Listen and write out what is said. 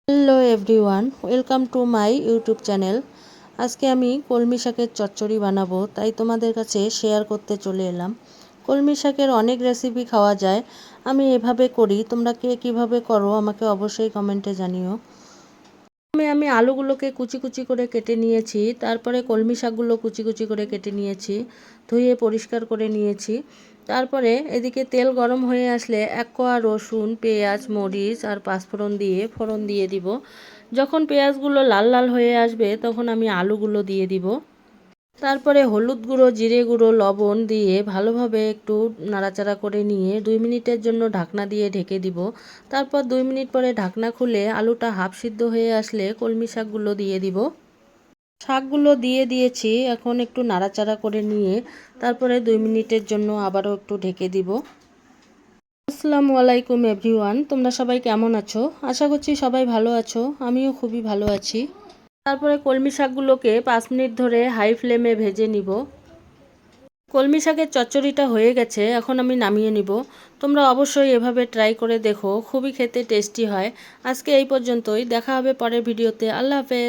Hello everyone, welcome to my YouTube channel. আজকে আমি কলমি শাকের চচ্চড়ি বানাবো, তাই তোমাদের কাছে শেয়ার করতে চলে এলাম। কলমি শাকের অনেক রেসিপি খাওয়া যায়, আমি এভাবে করি। তোমরা কে কীভাবে করো আমাকে অবশ্যই কমেন্টে জানিও। আমি আলুগুলোকে কুচি কুচি করে কেটে নিয়েছি, তারপরে কলমি শাকগুলো কুচি কুচি করে কেটে নিয়েছি, ধুয়ে পরিষ্কার করে নিয়েছি। তারপরে এদিকে তেল গরম হয়ে আসলে 1 কোয়া রসুন, পেঁয়াজ, মরিচ আর পাঁচফোড়ন দিয়ে ফোড়ন দিয়ে দিব। যখন পেঁয়াজগুলো লাল লাল হয়ে আসবে তখন আমি আলুগুলো দিয়ে দিব। তারপরে হলুদ গুঁড়ো, জিরে গুঁড়ো, লবণ দিয়ে ভালোভাবে একটু নাড়াচাড়া করে নিয়ে 2 মিনিটের জন্য ঢাকনা দিয়ে ঢেকে দিব। তারপর 2 মিনিট পরে ঢাকনা খুলে আলুটা হাফ সিদ্ধ হয়ে আসলে কলমি শাকগুলো দিয়ে দিব। শাকগুলো দিয়ে দিয়েছি, এখন একটু নাড়াচাড়া করে নিয়ে তারপরে 2 মিনিটের জন্য আবারও একটু ঢেকে দিব। আসসালামু আলাইকুম এভরিওয়ান, তোমরা সবাই কেমন আছো? আশা করছি সবাই ভালো আছো, আমিও খুবই ভালো আছি। তারপরে কলমি শাকগুলোকে 5 মিনিট ধরে হাই ফ্লেমে ভেজে নিব। কলমি শাকের চচ্চড়িটা হয়ে গেছে, এখন আমি নামিয়ে নিব। তোমরা অবশ্যই এভাবে ট্রাই করে দেখো, খুবই খেতে টেস্টি হয়। আজকে এই পর্যন্তই, দেখা হবে পরের ভিডিওতে। আল্লাহ হাফেজ।